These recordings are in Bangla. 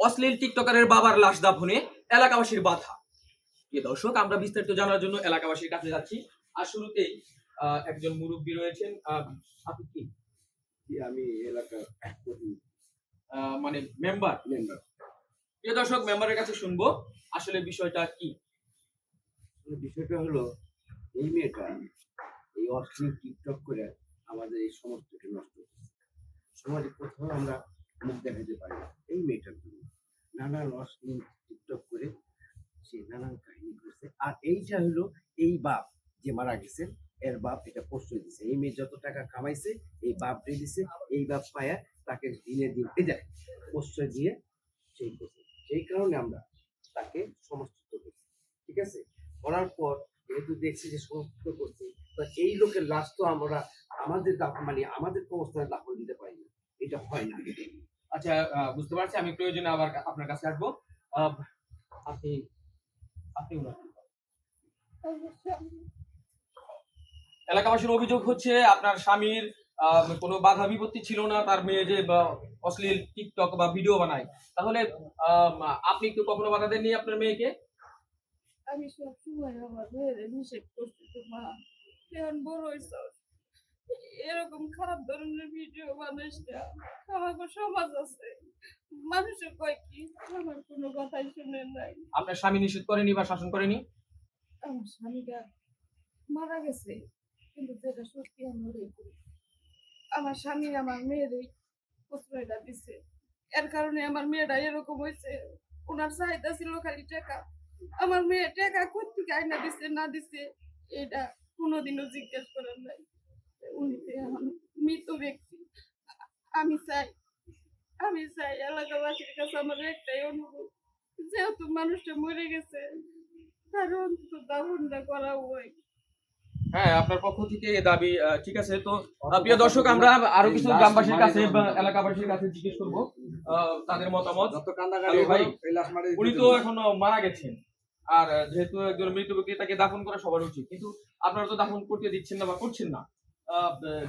অশ্লীল টিকটকারের বাবার লাশ দাফনে এলাকাবাসীর বাধা। প্রিয় দর্শক, আমরা বিস্তারিত জানার জন্য এলাকাবাসীর কাছে যাচ্ছি। আর শুরুতেই একজন মুরব্বী রয়েছেন। আপনি কি? আমি এলাকার মানে মেম্বার। প্রিয় দর্শক, মেম্বারের কাছে শুনবো আসলে বিষয়টা কি। বিষয়টা হলো, এই মেয়েটা এই অশ্লীল টিকটক করে আমাদের এই সমাজটাকে নষ্ট করছে। সমাজে কোথাও আমরা মুখ দেখাতে পারি না। এই মেয়েটার জন্য নানান অশ্লীল টিকটক করে সে নানান কাহিনী করছে। আর এইটা হলো এই বাপ যে মারা গেছে, এর বাপ এটা প্রশ্রয় দিছে। এই মেয়ে যত টাকা কামাইছে এই বাপ দিয়ে দিছে। এই বাপ পায়া তাকে দিনে দিন এটা প্রশ্রয় দিয়ে সেই করছে। সেই কারণে আমরা তাকে সমস্ত করছি। ঠিক আছে, করার পর যেহেতু দেখছি যে সমস্ত করছি, তো এই লোকের লাশ তো আমরা আমাদের মানে আমাদের অবস্থায় দাফন দিতে পারি না, এটা হয় না। আচ্ছা, বুঝতে পারছি। আমি প্রয়োজনে আবার আপনার কাছে আসবো। আপনি আপনি এলাকাবাসীর অভিযোগ হচ্ছে আপনার স্বামীর কোনো বাধা বিপত্তি ছিল না, তার মেয়ে যে অশ্লীল টিকটক বা ভিডিও বানায়। তাহলে আপনি একটু কখনো বাধা দেননি আপনার মেয়েকে? আমি সবসময় আমার মেয়ের নিষেধ করছি, তো মা এখন বড় হয়েছ, এরকম খারাপ ধরনের ভিডিও বানাইস না। আমাকে সমাজ আছে, মানুষের কয় কি, আমার কোনো কথাই শুনে নাই। আপনার স্বামী নিষেধ করেনি বা শাসন করেনি? আমার স্বামীটা মারা গেছে, কিন্তু যেটা সত্যি আমি ওটাই করি। আমার স্বামী আমার মেয়েরই প্রশ্রয়টা দিছে, এর কারণে আমার মেয়েটা এরকম হয়েছে। ওনার চাহিদা ছিল খালি টাকা। আমার মেয়ে টাকা কোথেকে আইনা দিছে না দিছে এটা কোনোদিনও জিজ্ঞেস করেন নাই। উনি তো এখন মৃত ব্যক্তি। আমি চাই এলাকাবাসীর কাছে আমার একটাই অনুরোধ, যেহেতু মানুষটা মরে গেছে তার অন্তত দাফনটা করা হয়। হ্যাঁ, আপনার পক্ষ থেকে এ দাবি ঠিক আছে। তো প্রিয় দর্শক, আমরা আরো কিছু গ্রামবাসীর কাছে বা এলাকাবাসীর কাছে জিজ্ঞেস করবো তাদের মতামত। ভাই, উনি তো এখনো মারা গেছেন, আর যেহেতু একজন মৃত ব্যক্তি, তাকে দাফন করা সবার উচিত, কিন্তু আপনারা তো দাফন করতে দিচ্ছেন না বা করছেন না।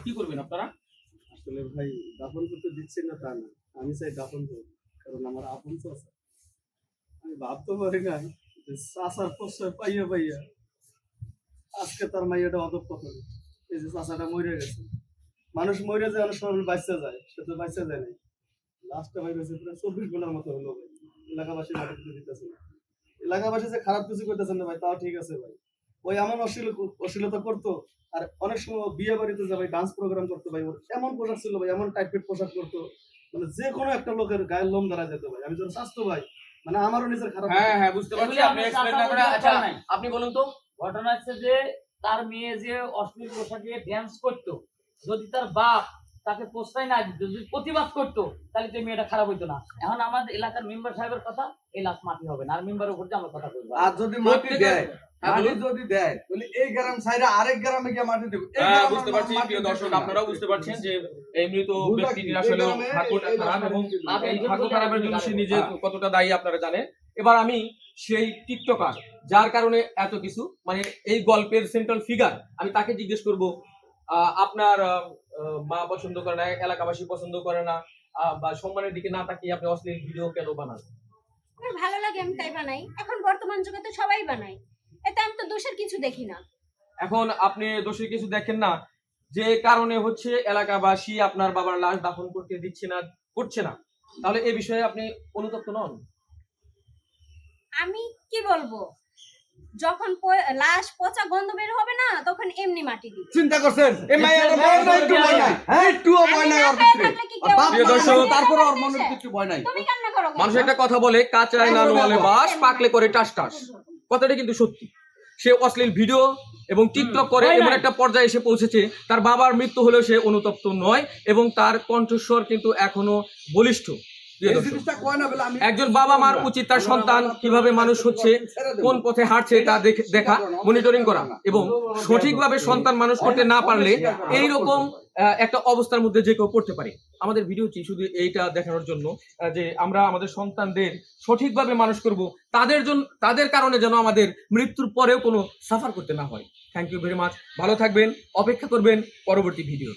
কি করবেন আপনারা? আসলে ভাই, দাফন করতে দিচ্ছেন না তা না, আমি চাই দাফন করব, কারণ আমার আপন চাচা। আমি ভাবতে পারি না যে চাচার প্রশ্রয় পাইয়া পাইয়া আজকে তার মাইয়াটা অধঃপতন। এই যে চাচাটা মরে গেছে, মানুষ মরে যায় অনেক সময় বাঁচতে যায়, সে তো বাঁচতে যায় নাই। লাস্টটা ভাই হয়েছে প্রায় 24 ঘন্টার মতো হলো ভাই। এলাকাবাসী মাটি তুলে দিতেছে না। এলাকাবাসী যে খারাপ কিছু করতেছেন না ভাই, তাও ঠিক আছে ভাই। ওই এমন অশ্লীলতা করতো। আর অনেক সময় বিয়ে বাড়িতে যাবে, ডান্স প্রোগ্রাম করতো ভাই। ওর এমন পোশাক ছিল ভাই, এমন টাইপের পোশাক করতো, মানে যে কোনো একটা লোকের গায়ের লোম ধরা যেত ভাই। আমি যখন স্বাস্থ্য ভাই, মানে আমারও নিজের খারাপ। হ্যাঁ, বুঝতে পারছি। আপনি এক্সপ্লেইন না করে আচ্ছা আপনি বলুন তো। ঘটনা হচ্ছে যে তার মেয়ে যে অশ্লীল পোশাকে ড্যান্স করতো, যদি তার বাপ তাকে প্রশ্রয় না দিত, যদি প্রতিবাদ করতো, তাহলে তো মেয়েটা খারাপ হইতো না। এখন আমাদের এলাকার মেম্বার সাহেবের কথা, এই লাশ মাটি হবে না, আর মেম্বারের উপর আমরা কথা বলবো। আর যদি মাটি দেয়, মাটি যদি দেয়, তাহলে এই গ্রাম ছাইরা আরেক গ্রামে গিয়ে মাটি দেবে। বুঝতে পারছি। প্রিয় দর্শক, আপনারাও বুঝতে পারছেন যে এই মৃত ব্যক্তিটির আসলে ভাগ্যটা খারাপ, এবং এই ভাগ্য খারাপের জন্য সে নিজে কতটা দায়ী আপনারা জানেন। এবার আমি সেই টিকটকার যার কারণে এত কিছু, মানে এই গল্পের সেন্ট্রাল ফিগার, আমি তাকে জিজ্ঞেস করব, আপনার মা পছন্দ করে না, এলাকাবাসী পছন্দ করে না, বা সম্মানের দিকে না তাকিয়ে আপনি অশ্লীল ভিডিও কেন বানান? আমার ভালো লাগে, আমি তাই বানাই। এখন বর্তমান যুগে তো সবাই বানায়, এতে আমি তো দোষের কিছু দেখি না। এখন আপনি দোষের কিছু দেখেন না, যে কারণে হচ্ছে এলাকাবাসী আপনার বাবার লাশ দাফন করতে করছে না, তাহলে এই বিষয়ে আপনি অনুতপ্ত নন? আমি কি বলবো, যখন লাশ পচা গন্ধ বের হবে না, তখন এমনি মাটি দিবে। চিন্তা করছেন এই মাইয়ার মনে নাই, একটু ভয় নাই, হ্যাঁ একটুও ভয় নাই ওর ভিতরে। প্রিয় দর্শক, তারপরে ওর মনের কিছু ভয় নাই। তুমি কান্না করো কেন? মানুষ একটা কথা বলে, কাঁচায় না নোয়ালে বাস, পাকলে করে টাস টাস। কথাটা কিন্তু সত্যি। সে অশ্লীল ভিডিও এবং টিকটক করে এমন একটা পর্যায়ে এসে পৌঁছেছে, তার বাবার মৃত্যু হলেও সে অনুতপ্ত নয়, এবং তার কণ্ঠস্বর কিন্তু এখনো বলিষ্ঠ। একজন বাবা মার উচিত তার সন্তান কিভাবে মানুষ হচ্ছে, কোন পথে হাঁটছে তা দেখা, মনিটরিং করা, এবং সঠিকভাবে সন্তান মানুষ করতে না পারলে এইরকম একটা অবস্থার মধ্যে যে কেউ পড়তে পারে। আমাদের ভিডিওটি শুধু এইটা দেখানোর জন্য যে আমরা আমাদের সন্তানদের সঠিকভাবে মানুষ করব, তাদের কারণে যেন আমাদের মৃত্যুর পরেও কোনো সাফার করতে না হয়। Thank you very much. ভালো থাকবেন, অপেক্ষা করবেন পরবর্তী ভিডিও।